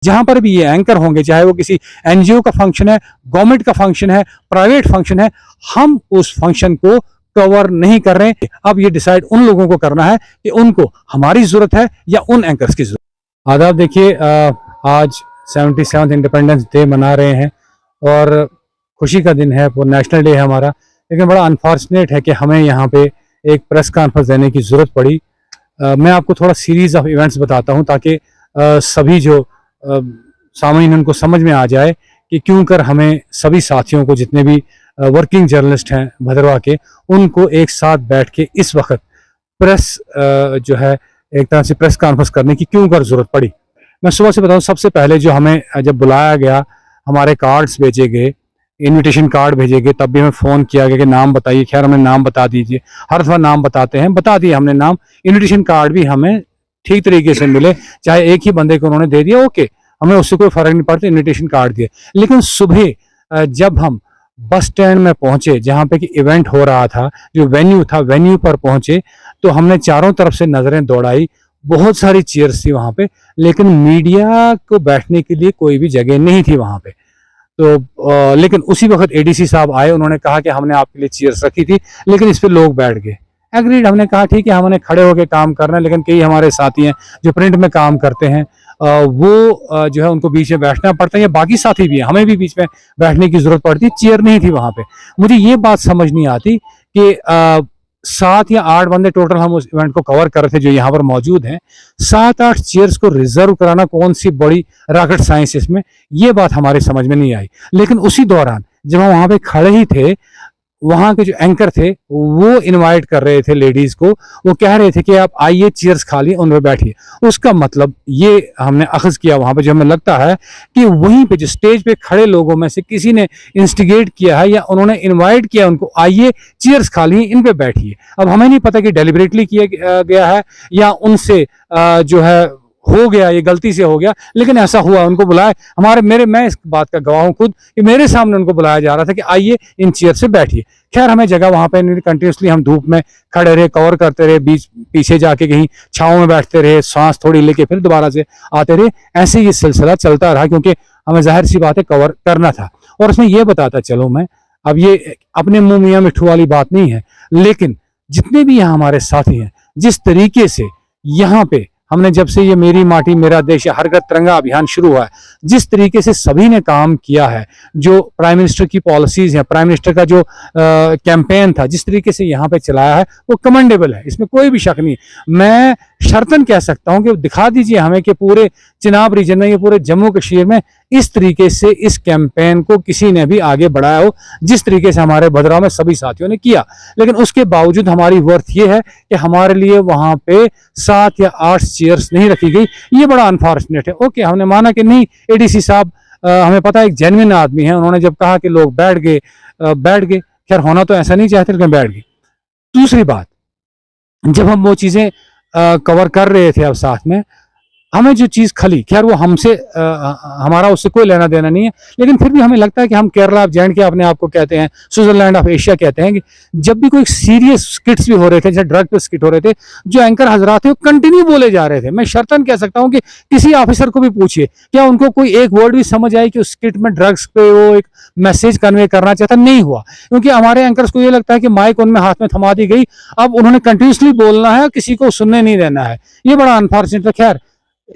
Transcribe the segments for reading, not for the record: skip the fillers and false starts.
जहां पर भी ये एंकर होंगे, चाहे वो किसी एनजीओ का फंक्शन है, गवर्नमेंट का फंक्शन है, प्राइवेट फंक्शन है, हम उस फंक्शन को कवर नहीं कर रहे हैं। अब ये डिसाइड उन लोगों को करना है कि उनको हमारी जरूरत है या उन एंकर्स की जरूरत। आदाब, देखिए आज 77th इंडिपेंडेंस डे मना रहे हैं और खुशी का दिन है, वो नेशनल डे है हमारा। लेकिन बड़ा अनफॉर्चुनेट है कि हमें यहाँ पे एक प्रेस कॉन्फ्रेंस देने की ज़रूरत पड़ी। मैं आपको थोड़ा सीरीज़ ऑफ इवेंट्स बताता हूँ ताकि सभी जो सामीन उनको समझ में आ जाए कि क्यों कर हमें सभी साथियों को, जितने भी वर्किंग जर्नलिस्ट हैं भद्रवाह के, उनको एक साथ बैठ के इस वक्त प्रेस जो है एक तरह से प्रेस कॉन्फ्रेंस करने की क्यों कर ज़रूरत पड़ी। मैं सुबह से बताऊँ, सबसे पहले जो हमें जब बुलाया गया, हमारे कार्ड्स भेजे गए, इनविटेशन कार्ड भेजे गए, तब भी हमें फ़ोन किया गया कि नाम बताइए। खैर हमें नाम बता दीजिए, हर दफ़ा नाम बताते हैं, बता दिए हमने नाम। इनविटेशन कार्ड भी हमें ठीक तरीके से मिले, चाहे एक ही बंदे को उन्होंने दे दिया, ओके, हमें उससे कोई फ़र्क नहीं पड़ता, इनविटेशन कार्ड दिए। लेकिन सुबह जब हम बस स्टैंड में पहुंचे, जहाँ पे कि इवेंट हो रहा था, जो वेन्यू था, वेन्यू पर पहुंचे तो हमने चारों तरफ से नज़रें दौड़ाई। बहुत सारी चेयर्स थी वहाँ पे, लेकिन मीडिया को बैठने के लिए कोई भी जगह नहीं थी वहाँ पे। तो लेकिन उसी वक्त एडीसी साहब आए, उन्होंने कहा कि हमने आपके लिए चेयर्स रखी थी, लेकिन इस पे लोग बैठ गए। एग्रीड, हमने कहा ठीक है, हमने खड़े होकर काम करना है, लेकिन कई हमारे साथी हैं जो प्रिंट में काम करते हैं, वो जो है उनको बीच में बैठना पड़ता है, या बाकी साथी भी हैं, हमें भी बीच में बैठने की जरूरत पड़ती है। चेयर नहीं थी वहाँ पे। मुझे ये बात समझ नहीं आती कि 7 या 8 बंदे टोटल हम उस इवेंट को कवर कर रहे थे जो यहाँ पर मौजूद हैं, 7-8 चेयर्स को रिजर्व कराना कौन सी बड़ी रॉकेट साइंस इसमें, ये बात हमारे समझ में नहीं आई। लेकिन उसी दौरान जब हम वहाँ पे खड़े ही थे, वहाँ के जो एंकर थे वो इनवाइट कर रहे थे लेडीज को, वो कह रहे थे कि आप आइए, चेयर्स खाली, उन पर बैठिए। उसका मतलब ये हमने अखज़ किया वहाँ पे, जो हमें लगता है कि वहीं पे जो स्टेज पे खड़े लोगों में से किसी ने इंस्टिगेट किया है या उन्होंने इनवाइट किया उनको, आइए चेयर्स खाली, इन पे बैठिए। अब हमें नहीं पता कि डेलिबरेटली किया गया है या उनसे जो है हो गया, ये गलती से हो गया, लेकिन ऐसा हुआ। उनको बुलाया, मैं इस बात का गवाह हूं खुद कि मेरे सामने उनको बुलाया जा रहा था कि आइए इन चेयर से बैठिए। खैर हमें जगह वहां पे नहीं, कंटिन्यूसली हम धूप में खड़े रहे, कवर करते रहे, बीच पीछे जाके कहीं छांव में बैठते रहे, सांस थोड़ी लेके फिर दोबारा से आते रहे। ऐसे ये सिलसिला चलता रहा, क्योंकि हमें जाहिर सी बात है कवर करना था। और उसमें ये बताता चलो मैं, अब ये अपने मुंह मियां मिठू वाली बात नहीं है, लेकिन जितने भी यहाँ हमारे साथी हैं, जिस तरीके से यहाँ पे हमने, जब से ये मेरी माटी मेरा देश हर घर तिरंगा अभियान शुरू हुआ है, जिस तरीके से सभी ने काम किया है, जो प्राइम मिनिस्टर की पॉलिसीज हैं, प्राइम मिनिस्टर का जो कैंपेन था, जिस तरीके से यहाँ पे चलाया है, वो कमेंडेबल है, इसमें कोई भी शक नहीं। मैं शर्तन कह सकता हूँ कि दिखा दीजिए हमें कि पूरे चिनाब रीजन में, ये पूरे जम्मू कश्मीर में इस तरीके से इस कैंपेन को किसी ने भी आगे बढ़ाया हो, जिस तरीके से हमारे भद्रवाह में सभी साथियों ने किया। लेकिन उसके बावजूद हमारी वर्थ ये है कि हमारे लिए वहां पे 7 या 8 चेयर्स नहीं रखी गई। ये बड़ा अनफॉर्चुनेट है। ओके, हमने माना कि नहीं, एडीसी साहब हमें पता है एक जेन्युइन आदमी है, उन्होंने जब कहा कि लोग बैठ गए। खैर होना तो ऐसा नहीं चाहते, लेकिन बैठ गए। दूसरी बात, जब हम वो चीजें कवर कर रहे थे, अब साथ में हमें जो चीज़ खली, खैर वो हमसे हमारा उससे कोई लेना देना नहीं है, लेकिन फिर भी हमें लगता है कि हम केरला ऑफ जैंड के अपने आप को कहते हैं, स्विट्जरलैंड ऑफ एशिया कहते हैं, कि जब भी कोई सीरियस स्किट्स भी हो रहे थे, जैसे ड्रग पे स्किट हो रहे थे, जो एंकर हजरात थे वो कंटिन्यू बोले जा रहे थे। मैं शर्तन कह सकता हूँ कि किसी ऑफिसर को भी पूछिए, क्या उनको कोई एक वर्ड भी समझ आई कि उस स्किट में ड्रग्स पे वो एक मैसेज कन्वे करना चाहता? नहीं हुआ, क्योंकि हमारे एंकर्स को ये लगता है कि माइक उनमें हाथ में थमा दी गई, अब उन्होंने कंटिन्यूसली बोलना है, किसी को सुनने नहीं देना है। ये बड़ा अनफॉर्चुनेट है। खैर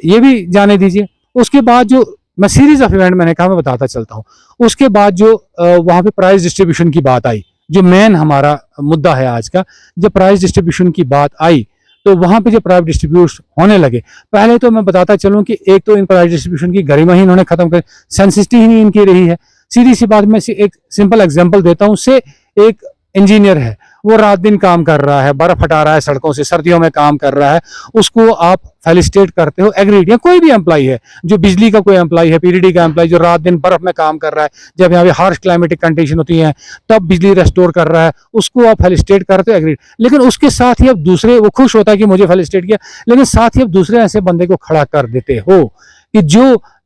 ये भी जाने दीजिए। उसके बाद जो मैं सीरीज ऑफ इवेंट मैंने कहा, मैं बताता चलता हूँ। उसके बाद जो वहां पे प्राइज डिस्ट्रीब्यूशन की बात आई, जो मेन हमारा मुद्दा है आज का, जब प्राइज डिस्ट्रीब्यूशन की बात आई तो वहां पे जो प्राइज डिस्ट्रीब्यूट होने लगे, पहले तो मैं बताता चलूं कि एक तो इन प्राइज डिस्ट्रीब्यूशन की गरिमा ही इन्होंने खत्म कर, सेंसिटिविटी ही नहीं इनकी रही है। सीधी सी बात, मैं एक सिंपल एग्जाम्पल देता हूँ। से एक इंजीनियर है, वो रात दिन काम कर रहा है, बर्फ हटा रहा है सड़कों से, सर्दियों में काम कर रहा है, उसको आप फेलिसिटेट करते हो, एग्रीड। या कोई भी एम्प्लॉय है, जो बिजली का कोई एम्प्लॉय है, पीडीडी का एम्प्लॉय, जो रात दिन बर्फ में काम कर रहा है, जब यहाँ पे हार्श क्लाइमेटिक कंडीशन होती है तब बिजली रेस्टोर कर रहा है, उसको आप फेलिसिटेट करते हो, एग्रीड। लेकिन उसके साथ ही अब दूसरे, वो खुश होता है कि मुझे फेलिसिटेट किया, लेकिन साथ ही अब दूसरे ऐसे बंदे को खड़ा कर देते हो कि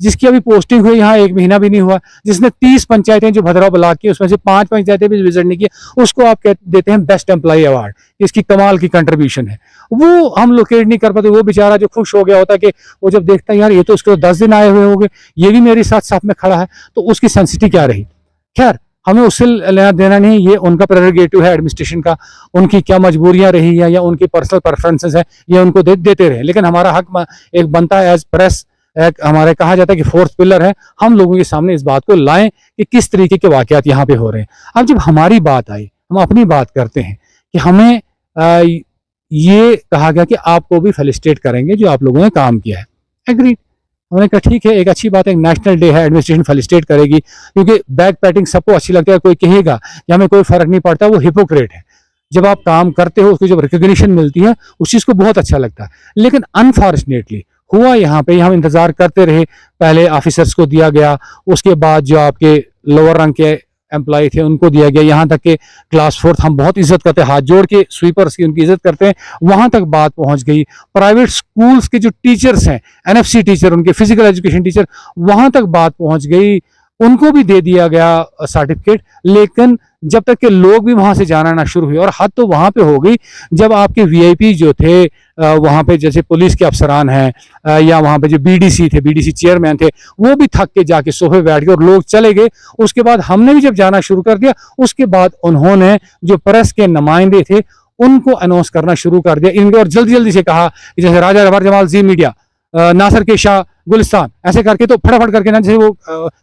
जिसकी अभी पोस्टिंग हुई यहाँ 1 महीना भी नहीं हुआ, जिसने 30 पंचायतें जो भद्रवाह ब्लॉक की उसमें से 5 पंचायतें भी विजिट नहीं की, उसको आप देते हैं बेस्ट एम्प्लॉय अवार्ड। इसकी कमाल की कंट्रीब्यूशन है, वो हम लोकेट नहीं कर पाते। वो बेचारा जो खुश हो गया होता कि वो जब देखता है यार ये तो उसको 10 दिन आए हुए होंगे, ये भी मेरे साथ साथ में खड़ा है, तो उसकी सेंसिटिव क्या रही। खैर हमें उससे लेना देना नहीं, ये उनका प्रेरोगेटिव है एडमिनिस्ट्रेशन का, उनकी क्या मजबूरियां रही है या उनकी पर्सनल प्रेफरेंसेस है, ये उनको देते रहे। लेकिन हमारा हक एक बनता है एज प्रेस, हमारे कहा जाता है कि फोर्थ पिलर है, हम लोगों के सामने इस बात को लाएं कि किस तरीके के वाकयात यहाँ पे हो रहे हैं। अब जब हमारी बात आई, हम अपनी बात करते हैं कि हमें ये कहा गया कि आपको भी फेलिसिटेट करेंगे जो आप लोगों ने काम किया है। एग्रीड, हमने कहा ठीक है, एक अच्छी बात है, एक नेशनल डे है, एडमिनिस्ट्रेशन फेलिसिटेट करेगी, क्योंकि बैक पैटिंग सबको अच्छी लगती है। कोई कहेगा कि हमें कोई फर्क नहीं पड़ता, वो हिपोक्रेट है। जब आप काम करते हो, उसको जब रिकॉग्निशन मिलती है, उस चीज को बहुत अच्छा लगता है। लेकिन अनफॉर्चुनेटली हुआ यहाँ पे, हम इंतजार करते रहे, पहले ऑफिसर्स को दिया गया, उसके बाद जो आपके लोअर रंग के एम्प्लॉय थे उनको दिया गया, यहाँ तक के क्लास 4th हम बहुत इज्जत करते हैं, हाथ जोड़ के स्वीपर्स की उनकी इज्जत करते हैं, वहां तक बात पहुंच गई। प्राइवेट स्कूल्स के जो टीचर्स हैं, एनएफसी टीचर, उनके फिजिकल एजुकेशन टीचर, वहां तक बात पहुंच गई, उनको भी दे दिया गया सर्टिफिकेट। लेकिन जब तक के लोग भी वहां से जाना ना शुरू हुए, और हद तो वहां पे हो गई जब आपके वीआईपी जो थे वहां पे, जैसे पुलिस के अफसरान हैं या वहां पे जो बीडीसी थे, बीडीसी चेयरमैन थे, वो भी थक के जाके सोफे बैठ गए और लोग चले गए। उसके बाद हमने भी जब जाना शुरू कर दिया, उसके बाद उन्होंने जो प्रेस के नुमाइंदे थे उनको अनाउंस करना शुरू कर दिया इनके, और जल्दी जल्दी से कहा कि जैसे राजा जवाहर जमाल जी मीडिया, नासर के शाह गुलिस्तान, ऐसे करके तो फटाफट करके ना जैसे वो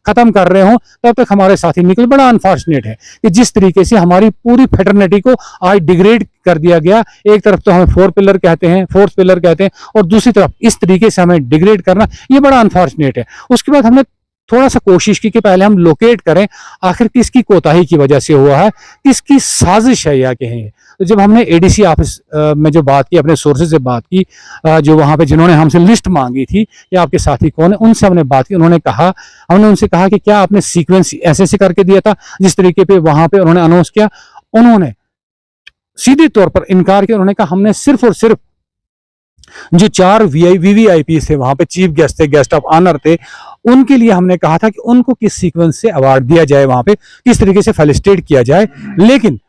खत्म कर रहे हो, तब तक हमारे साथी निकले। बड़ा अनफॉर्चुनेट है कि जिस तरीके से हमारी पूरी फेटर्निटी को आज डिग्रेड कर दिया गया। एक तरफ तो हमें फोर्थ पिलर कहते हैं, और दूसरी तरफ इस तरीके से हमें डिग्रेड करना, ये बड़ा अनफॉर्चुनेट है। उसके बाद हमने थोड़ा सा कोशिश की कि पहले हम लोकेट करें आखिर किसकी कोताही की वजह से हुआ है, किसकी साजिश है या कहें। तो जब हमने एडीसी ऑफिस में जो बात की, अपने सोर्सेज से बात की, जो वहां पे जिन्होंने हमसे लिस्ट मांगी थी कि आपके साथी कौन है, उनसे हमने बात की। हमने उनसे कहा कि क्या आपने सीक्वेंस ऐसे करके दिया था जिस तरीके पे वहां पे उन्होंने अनाउंस किया। उन्होंने सीधे तौर पर इनकार किया। उन्होंने कहा हमने सिर्फ और सिर्फ जो 4 वीवीआईपी थे, वहां पे चीफ गेस्ट थे, गेस्ट ऑफ ऑनर थे, उनके लिए हमने कहा था कि उनको किस सीक्वेंस से अवार्ड दिया जाए, वहां पे किस तरीके से फेलिसिटेट किया जाए। लेकिन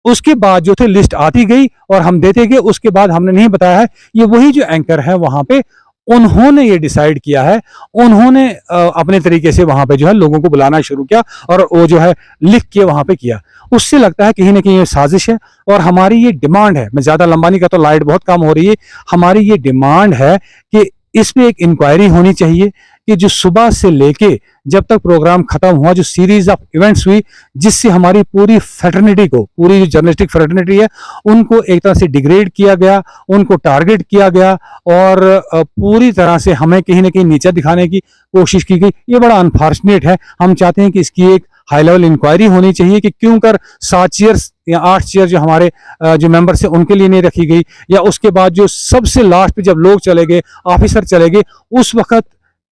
उसके बाद जो थे लिस्ट आती गई और हम देते गए। उसके बाद हमने नहीं बताया है, ये वही जो एंकर है वहां पे, उन्होंने ये डिसाइड किया है, उन्होंने अपने तरीके से वहां पे जो है लोगों को बुलाना शुरू किया और वो जो है लिख के वहां पे किया। उससे लगता है कहीं ना कहीं ये साजिश है। और हमारी ये डिमांड है, मैं ज्यादा लंबा नहीं करता, लाइट बहुत कम हो रही है, हमारी ये डिमांड है कि इस पे एक इंक्वायरी होनी चाहिए कि जो सुबह से लेके जब तक प्रोग्राम खत्म हुआ, जो सीरीज ऑफ इवेंट्स हुई, जिससे हमारी पूरी फ्रेटर्निटी को, पूरी जो जर्नलिस्टिक फ्रेटर्निटी है, उनको एक तरह से डिग्रेड किया गया, उनको टारगेट किया गया और पूरी तरह से हमें कहीं ना कहीं नीचा दिखाने की कोशिश की गई। ये बड़ा अनफॉर्चुनेट है। हम चाहते हैं कि इसकी एक हाई लेवल इंक्वायरी होनी चाहिए कि क्यों कर 7 चेयर्स या 8 चेयर जो हमारे जो मेंबर्स है उनके लिए नहीं रखी गई, या उसके बाद जो सबसे लास्ट पे जब लोग चले गए, ऑफिसर चले गए, उस वक्त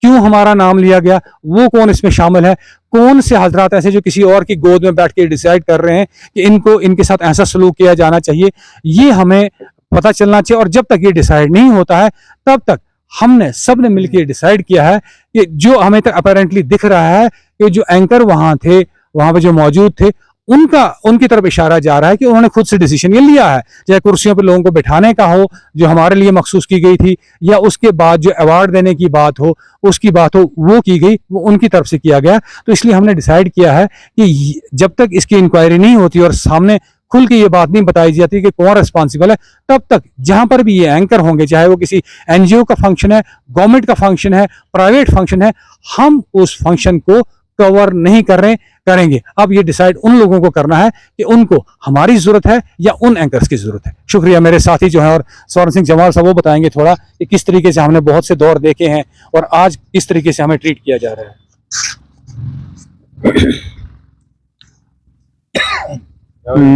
क्यों हमारा नाम लिया गया, वो कौन इसमें शामिल है, कौन से हजरात ऐसे जो किसी और की गोद में बैठ के डिसाइड कर रहे हैं कि इनको इनके साथ ऐसा सलूक किया जाना चाहिए, ये हमें पता चलना चाहिए। और जब तक ये डिसाइड नहीं होता है, तब तक हमने सबने मिलकर डिसाइड किया है कि जो हमें तक अपेरेंटली दिख रहा है कि जो एंकर वहां थे, वहां पे जो मौजूद थे, उनकी तरफ इशारा जा रहा है कि उन्होंने खुद से डिसीजन ये लिया है, चाहे कुर्सियों पर लोगों को बिठाने का हो जो हमारे लिए मखसूस की गई थी, या उसके बाद जो अवार्ड देने की बात हो, उसकी बात हो, वो की गई, वो उनकी तरफ से किया गया। तो इसलिए हमने डिसाइड किया है कि जब तक इसकी इंक्वायरी नहीं होती और सामने खुल के ये बात नहीं बताई जाती कि कौन रिस्पॉन्सिबल है, तब तक जहां पर भी ये एंकर होंगे, चाहे वो किसी एनजीओ का फंक्शन है, गवर्नमेंट का फंक्शन है, प्राइवेट फंक्शन है, हम उस फंक्शन को कवर नहीं करेंगे। अब ये डिसाइड उन लोगों को करना है कि उनको हमारी जरूरत है या उन एंकर्स की जरूरत है। शुक्रिया। मेरे साथी जो है और स्वर्ण सिंह जमाल साहब वो बताएंगे थोड़ा कि किस तरीके से हमने बहुत से दौर देखे हैं और आज किस तरीके से हमें ट्रीट किया जा रहा है।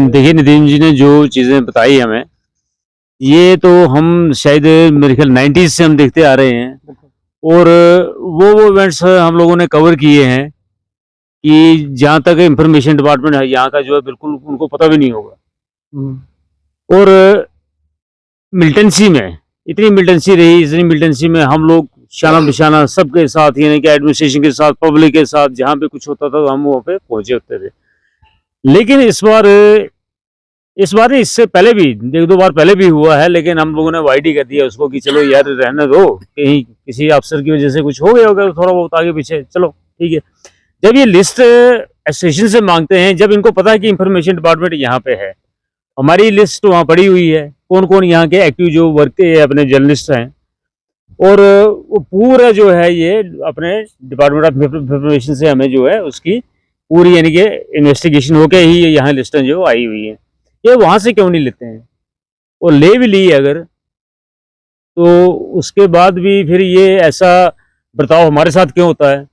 देखिए, नितिन जी ने जो चीजें बताई हमें, ये तो हम शायद मेरे ख्याल 90s से हम देखते आ रहे हैं, और वो इवेंट्स हम लोगों ने कवर किए हैं कि जहाँ तक इंफॉर्मेशन डिपार्टमेंट है यहाँ का जो है बिल्कुल उनको पता भी नहीं होगा। और मिलिटेंसी में इतनी मिलिटेंसी रही, इतनी मिलिटेंसी में हम लोग शाना बिशाना सबके साथ, यानी कि एडमिनिस्ट्रेशन के साथ, पब्लिक के साथ, जहाँ पे कुछ होता था तो हम वहाँ पे पहुंचे होते थे। लेकिन इस बार नहीं, इससे पहले भी एक दो बार पहले भी हुआ है, लेकिन हम लोगों ने वाइड ही कर दिया उसको कि चलो यार रहने दो, कहीं किसी अफसर की वजह से कुछ हो गया होगा तो थोड़ा बहुत आगे पीछे, चलो ठीक है। जब ये लिस्ट एसोसिएशन से मांगते हैं, जब इनको पता है कि इंफॉर्मेशन डिपार्टमेंट यहाँ पे है, हमारी लिस्ट वहाँ पड़ी हुई है, कौन कौन यहाँ के एक्टिव जो वर्क के अपने जर्नलिस्ट हैं, और वो पूरा जो है ये अपने डिपार्टमेंट ऑफ इंफॉर्मेशन से हमें जो है उसकी पूरी यानी कि इन्वेस्टिगेशन होके ही ये यहाँ लिस्टें जो आई हुई हैं। ये वहाँ से क्यों नहीं लेते हैं, और ले भी ली अगर तो उसके बाद भी फिर ये ऐसा बर्ताव हमारे साथ क्यों होता है?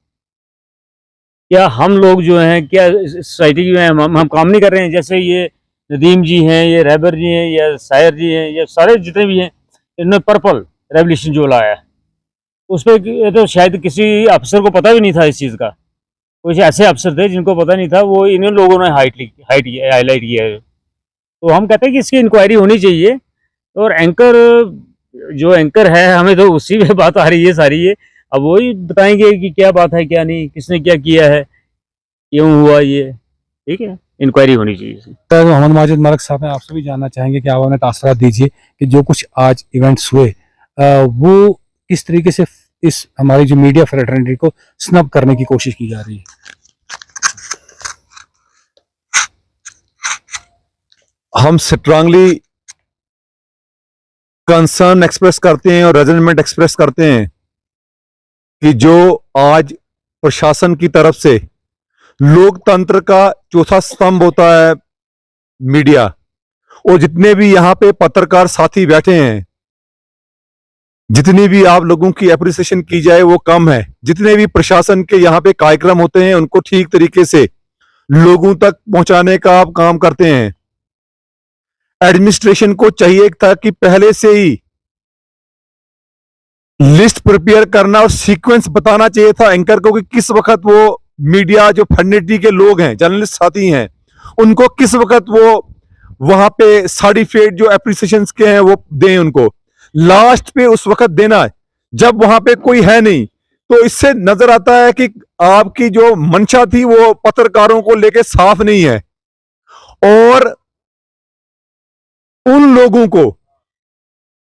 क्या हम लोग जो हैं, क्या सोसाइटी में हम काम नहीं कर रहे हैं? जैसे ये नदीम जी हैं, ये रहबर जी हैं, या सायर जी हैं, ये सारे जितने भी हैं, इन्होंने पर्पल रेवोल्यूशन जो लाया है उस पर ये तो शायद किसी अफसर को पता भी नहीं था इस चीज़ का। कुछ ऐसे अफसर थे जिनको पता नहीं था, वो इन्हीं लोगों ने हाईलाइट किया है। तो हम कहते हैं कि इसकी इंक्वायरी होनी चाहिए, और एंकर जो एंकर है हमें तो उसी पे बात आ रही है सारी ये, अब वही बताएंगे कि क्या बात है क्या नहीं, किसने क्या किया है, क्यों हुआ ये, ठीक है, इंक्वायरी होनी चाहिए। तो मोहम्मद माजिद मलिक साहब, मैं आपसे भी जानना चाहेंगे कि आप हमें तासरात दीजिए कि जो कुछ आज इवेंट्स हुए वो किस तरीके से इस हमारी जो मीडिया फ्रेटर्निटी को स्नब करने की कोशिश की जा रही है। हम स्ट्रांगली कंसर्न एक्सप्रेस करते हैं और रेजनमेंट एक्सप्रेस करते हैं कि जो आज प्रशासन की तरफ से लोकतंत्र का चौथा स्तंभ होता है मीडिया, और जितने भी यहाँ पे पत्रकार साथी बैठे हैं, जितनी भी आप लोगों की एप्रिसिएशन की जाए वो कम है। जितने भी प्रशासन के यहाँ पे कार्यक्रम होते हैं उनको ठीक तरीके से लोगों तक पहुंचाने का आप काम करते हैं। एडमिनिस्ट्रेशन को चाहिए था कि पहले से ही लिस्ट प्रिपेयर करना और सीक्वेंस बताना चाहिए था एंकर को कि किस वक्त वो मीडिया जो फर्नेटी के लोग हैं, जर्नलिस्ट साथी हैं, उनको किस वक्त वो वहां पे सर्टिफिकेट जो एप्रिसिएशन के हैं वो दें, उनको लास्ट पे उस वक्त देना है जब वहां पे कोई है नहीं। तो इससे नजर आता है कि आपकी जो मंशा थी वो पत्रकारों को लेके साफ नहीं है, और उन लोगों को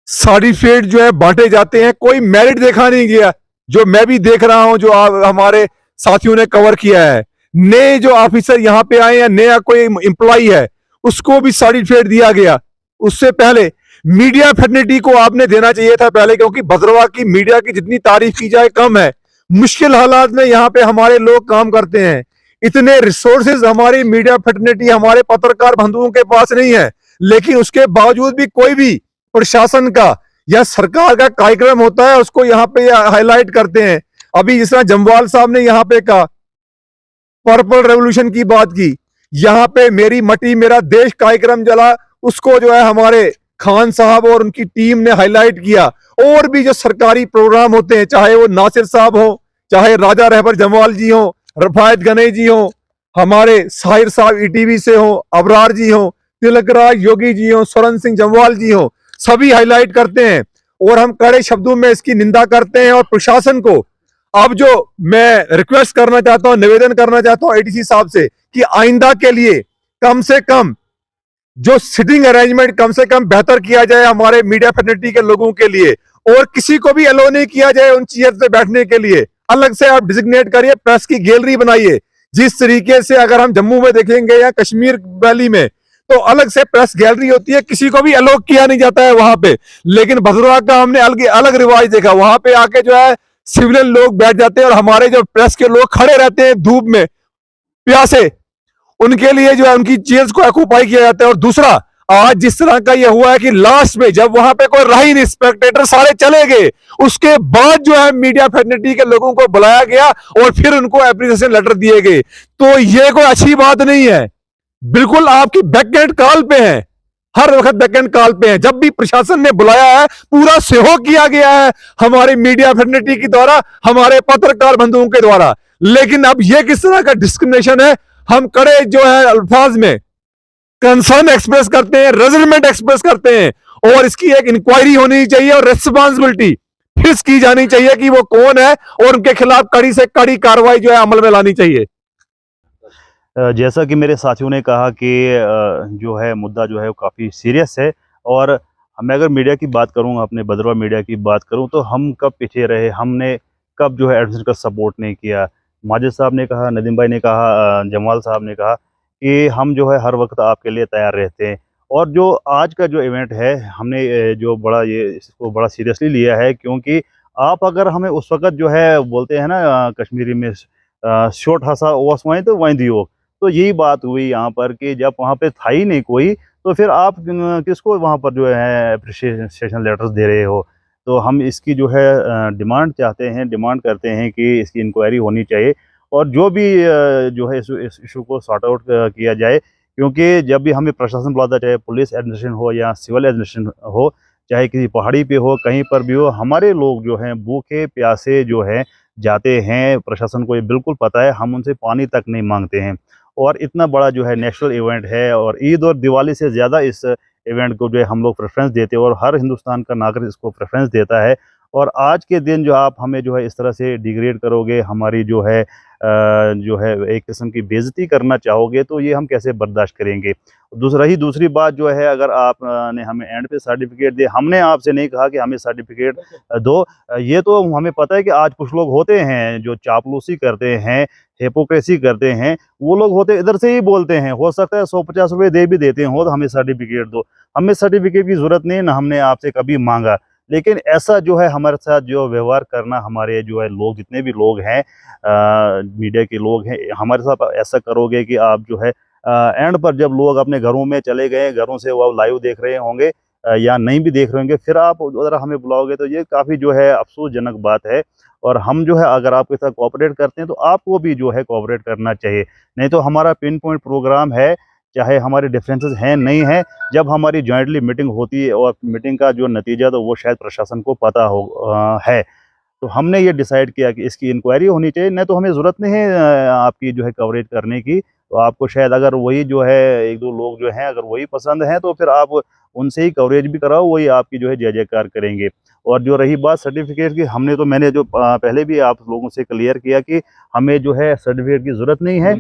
सर्टिफिकेट जो है बांटे जाते हैं, कोई मेरिट देखा नहीं गया। जो मैं भी देख रहा हूं, जो हमारे साथियों ने कवर किया है, नए जो ऑफिसर यहां पे आए या नया कोई एम्प्लॉय है उसको भी सर्टिफिकेट दिया गया। उससे पहले मीडिया फर्नेटी को आपने देना चाहिए था पहले, क्योंकि भद्रवाह की मीडिया की जितनी तारीफ की जाए कम है। मुश्किल हालात में यहाँ पे हमारे लोग काम करते हैं, इतने रिसोर्सेज हमारी मीडिया फर्नेटी हमारे पत्रकार बंधुओं के पास नहीं है, लेकिन उसके बावजूद भी कोई भी प्रशासन का या सरकार का कार्यक्रम होता है उसको यहाँ पे हाईलाइट करते हैं। अभी जिस तरह जम्वाल साहब ने यहाँ पे कहा, पर्पल रेवोल्यूशन की बात की, यहाँ पे मेरी मटी मेरा देश कार्यक्रम चला, उसको जो है हमारे खान साहब और उनकी टीम ने हाईलाइट किया। और भी जो सरकारी प्रोग्राम होते हैं, चाहे वो नासिर साहब हो, चाहे राजा रहबर जमवाल जी हो, रफायत गने जी हो, हमारे साहिर साहब ईटीवी से हो, अबरार जी हो, तिलकराज योगी जी हो, स्वरण सिंह जमवाल जी हो, सभी हाईलाइट करते हैं और हम कड़े शब्दों में इसकी निंदा करते हैं। और प्रशासन को अब जो मैं रिक्वेस्ट करना चाहता हूं, निवेदन करना चाहता हूं एडीसी साहब से कि आइंदा के लिए कम से कम जो सिटिंग अरेंजमेंट कम से कम बेहतर किया जाए हमारे मीडिया फर्नेटी के लोगों के लिए, और किसी को भी अलो नहीं किया जाए उन चेयर पे बैठने के लिए। अलग से आप डिजिग्नेट करिए, प्रेस की गैलरी बनाइए। जिस तरीके से अगर हम जम्मू में देखेंगे या कश्मीर वैली में तो अलग से प्रेस गैलरी होती है, किसी को भी अलोक किया नहीं जाता है वहां पे। लेकिन भद्रवाह का हमने अलग रिवाज देखा, वहां पे आके जो है सिविलियन लोग बैठ जाते हैं और हमारे जो प्रेस के लोग खड़े रहते हैं धूप में प्यासे, उनके लिए जो है उनकी चेयर्स को ऑक्यूपाई किया जाता है। और दूसरा, आज जिस तरह का यह हुआ है कि लास्ट में जब वहां पे कोई रहा ही नहीं, स्पेक्टेटर सारे चले गए, उसके बाद जो है मीडिया फर्नेटी के लोगों को बुलाया गया और फिर उनको एप्लीकेशन लेटर दिए गए। तो ये कोई अच्छी बात नहीं है। बिल्कुल आपकी बैकएंड कॉल पे है, हर वक्त बैकएंड कॉल पे है। जब भी प्रशासन ने बुलाया है पूरा सहयोग किया गया है हमारे मीडिया फर्नेटी के द्वारा, हमारे पत्रकार बंधुओं के द्वारा। लेकिन अब यह किस तरह का डिस्क्रिमिनेशन है, हम कड़े जो है अल्फाज में कंसर्न एक्सप्रेस करते हैं, रेजलमेंट एक्सप्रेस करते हैं, और इसकी एक इंक्वायरी होनी चाहिए और रेस्पॉन्सिबिलिटी ट्रेस की जानी चाहिए कि वो कौन है और उनके खिलाफ कड़ी से कड़ी कार्रवाई जो है अमल में लानी चाहिए। जैसा कि मेरे साथियों ने कहा कि जो है मुद्दा जो है वो काफ़ी सीरियस है। और मैं अगर मीडिया की बात करूँ, अपने भद्रवाह मीडिया की बात करूँ, तो हम कब पीछे रहे, हमने कब जो है एडमिशन का सपोर्ट नहीं किया। माजिद साहब ने कहा, नदीम भाई ने कहा, जमाल साहब ने कहा कि हम जो है हर वक्त आपके लिए तैयार रहते हैं। और जो आज का जो इवेंट है, हमने जो बड़ा ये इसको बड़ा सीरियसली लिया है, क्योंकि आप अगर हमें उस वक़्त जो है बोलते हैं ना कश्मीरी में शोट हसा ओस वहीं तो वहीं दियो। तो यही बात हुई यहाँ पर कि जब वहाँ पे था ही नहीं कोई, तो फिर आप किसको वहाँ पर जो है अप्रिशिएशन लेटर्स दे रहे हो। तो हम इसकी जो है डिमांड चाहते हैं, डिमांड करते हैं कि इसकी इंक्वायरी होनी चाहिए और जो भी जो है इस इशू को सॉर्ट आउट किया जाए। क्योंकि जब भी हमें प्रशासन बुलाता, चाहे पुलिस एडमिनिस्ट्रेशन हो या सिविल एडमिनिस्ट्रेशन हो, चाहे किसी पहाड़ी पे हो, कहीं पर भी हो, हमारे लोग जो हैं भूखे प्यासे जो हैं जाते हैं। प्रशासन को ये बिल्कुल पता है, हम उनसे पानी तक नहीं मांगते हैं। और इतना बड़ा जो है नेशनल इवेंट है और ईद और दिवाली से ज़्यादा इस इवेंट को जो है हम लोग प्रेफरेंस देते हैं और हर हिंदुस्तान का नागरिक इसको प्रेफरेंस देता है। और आज के दिन जो आप हमें जो है इस तरह से डिग्रेड करोगे, हमारी जो है एक किस्म की बेइज्जती करना चाहोगे, तो ये हम कैसे बर्दाश्त करेंगे। दूसरी बात जो है, अगर आप ने हमें एंड पे सर्टिफिकेट दिए, हमने आपसे नहीं कहा कि हमें सर्टिफिकेट दो। ये तो हमें पता है कि आज कुछ लोग होते हैं जो चापलूसी करते हैं, हिपोक्रेसी करते हैं, वो लोग होते इधर से ही बोलते हैं। हो सकता है 150 रुपये दे भी देते हो तो हमें सर्टिफिकेट दो। हमें सर्टिफिकेट की ज़रूरत नहीं है, ना हमने आपसे कभी मांगा। लेकिन ऐसा जो है हमारे साथ जो व्यवहार करना, हमारे जो है लोग जितने भी लोग हैं, मीडिया के लोग हैं, हमारे साथ ऐसा करोगे कि आप जो है एंड पर जब लोग अपने घरों में चले गए, घरों से वो लाइव देख रहे होंगे या नहीं भी देख रहे होंगे, फिर आप उधर हमें बुलाओगे, तो ये काफ़ी जो है अफसोसजनक बात है। और हम जो है अगर आपके साथ कोऑपरेट करते हैं तो आपको भी जो है कोऑपरेट करना चाहिए। नहीं तो हमारा पिन पॉइंट प्रोग्राम है, चाहे हमारे डिफरेंसेस हैं नहीं हैं, जब हमारी जॉइंटली मीटिंग होती है और मीटिंग का जो नतीजा तो वो शायद प्रशासन को पता हो है। तो हमने ये डिसाइड किया कि इसकी इंक्वायरी होनी चाहिए। नहीं तो हमें ज़रूरत नहीं है आपकी जो है कवरेज करने की। तो आपको शायद अगर वही जो है 1-2 लोग जो हैं, अगर वही पसंद हैं, तो फिर आप उनसे ही कवरेज भी कराओ, वही आपकी जो है जय-जयकार करेंगे। और जो रही बात सर्टिफ़िकेट की, मैंने जो पहले भी आप लोगों से क्लियर किया कि हमें जो है सर्टिफ़िकेट की ज़रूरत नहीं है।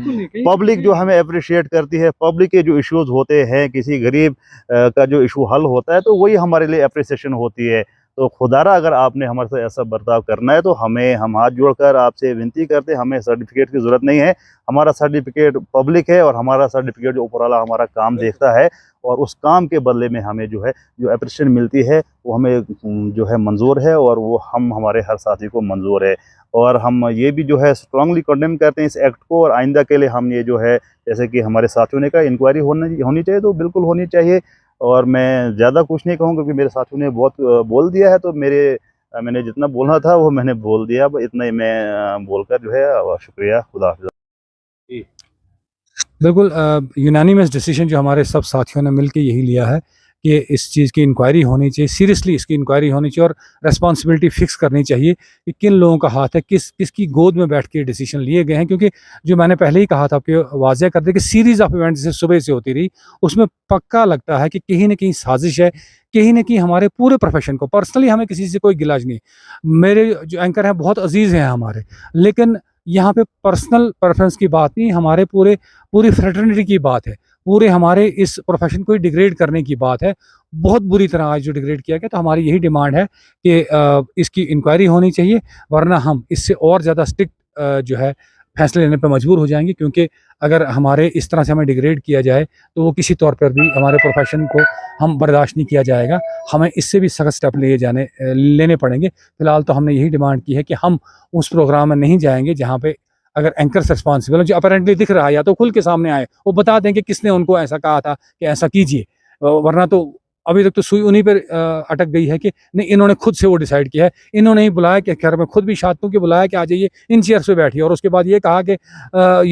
पब्लिक जो हमें एप्रिशिएट करती है, पब्लिक के जो इश्यूज़ होते हैं, किसी गरीब का जो इशू हल होता है, तो वही हमारे लिए एप्रिसिएशन होती है। तो खुदारा अगर आपने हमारे साथ ऐसा बर्ताव करना है, तो हम हाथ जोड़कर आपसे विनती करते हैं, हमें सर्टिफिकेट की ज़रूरत नहीं है। हमारा सर्टिफिकेट पब्लिक है और हमारा सर्टिफिकेट जो ऊपर वाला हमारा काम देखता है, और उस काम के बदले में हमें जो है जो एप्रिशिएशन मिलती है, वो हमें जो है मंजूर है, और वो हमारे हर साथी को मंजूर है। और हम ये भी जो है स्ट्रांगली कंडेम करते हैं इस एक्ट को, और आइंदा के लिए हम ये जो है, जैसे कि हमारे साथियों ने कहा, इंक्वायरी होनी चाहिए, तो बिल्कुल होनी चाहिए। और मैं ज़्यादा कुछ नहीं कहूँगा क्योंकि मेरे साथियों ने बहुत बोल दिया है। तो मैंने जितना बोलना था वो मैंने बोल दिया। अब इतना ही मैं बोलकर जो है शुक्रिया, खुदा हाफ़िज़। बिल्कुल यूनानिमस डिसीजन जो हमारे सब साथियों ने मिलकर यही लिया है कि इस चीज़ की इंक्वायरी होनी चाहिए, सीरियसली इसकी इंक्वायरी होनी चाहिए, और रिस्पॉन्सिबिलिटी फिक्स करनी चाहिए कि किन लोगों का हाथ है, किसकी गोद में बैठ के डिसीजन लिए गए हैं। क्योंकि जो मैंने पहले ही कहा था कि वाज़ेह कर दे कि सीरीज़ ऑफ इवेंट्स जैसे सुबह से होती रही, उसमें पक्का लगता है कि कहीं न कहीं साजिश है, कहीं न कहीं हमारे पूरे प्रोफेशन को, पर्सनली हमें किसी से कोई गिलाज नहीं। मेरे जो एंकर हैं बहुत अजीज़ हैं हमारे, लेकिन यहाँ पे पर्सनल प्रेफरेंस की बात नहीं, हमारे पूरी फ्रेटर्निटी की बात है, पूरे हमारे इस प्रोफेशन को ही डिग्रेड करने की बात है। बहुत बुरी तरह आज जो डिग्रेड किया गया, तो हमारी यही डिमांड है कि इसकी इंक्वायरी होनी चाहिए, वरना हम इससे और ज़्यादा स्ट्रिक्ट जो है फैसले लेने पे मजबूर हो जाएंगे। क्योंकि अगर हमारे इस तरह से हमें डिग्रेड किया जाए, तो वो किसी तौर पर भी हमारे प्रोफेशन को हम बर्दाश्त नहीं किया जाएगा। हमें इससे भी सख्त स्टेप लेने पड़ेंगे। फ़िलहाल तो हमने यही डिमांड की है कि हम उस प्रोग्राम में नहीं जाएंगे जहाँ पे अगर एंकर्स रिस्पॉन्सिबल हो, जो अपेरेंटली दिख रहा है, या तो खुल के सामने आए, वो बता दें कि किसने उनको ऐसा कहा था कि ऐसा कीजिए। वरना तो अभी तक तो सुई उन्हीं पर अटक गई है कि नहीं, इन्होंने खुद से वो डिसाइड किया है, इन्होंने ही बुलाया कि खैर मैं खुद भी शातियों के बुलाया कि आ जाइए इन चेयर्स पे बैठिए, और उसके बाद ये कहा कि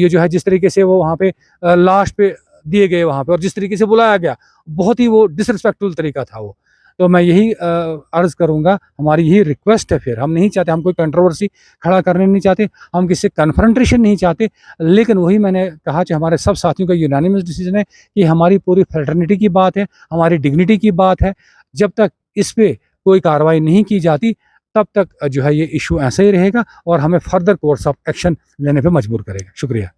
ये जो है जिस तरीके से वो वहाँ पे लास्ट पे दिए गए वहाँ पे, और जिस तरीके से बुलाया गया, बहुत ही वो डिसरिस्पेक्टफुल तरीका था वो। तो मैं यही अर्ज़ करूँगा, हमारी यही रिक्वेस्ट है। फिर हम नहीं चाहते, हम कोई कंट्रोवर्सी खड़ा करने नहीं चाहते, हम किसी से कन्फ्रंटेशन नहीं चाहते, लेकिन वही मैंने कहा कि हमारे सब साथियों का यूनानिमस डिसीजन है कि हमारी पूरी फ्रेटर्निटी की बात है, हमारी डिग्निटी की बात है। जब तक इस पे कोई कार्रवाई नहीं की जाती, तब तक जो है ये इशू ऐसा ही रहेगा और हमें फर्दर कोर्स ऑफ एक्शन लेने पे मजबूर करेगा। शुक्रिया।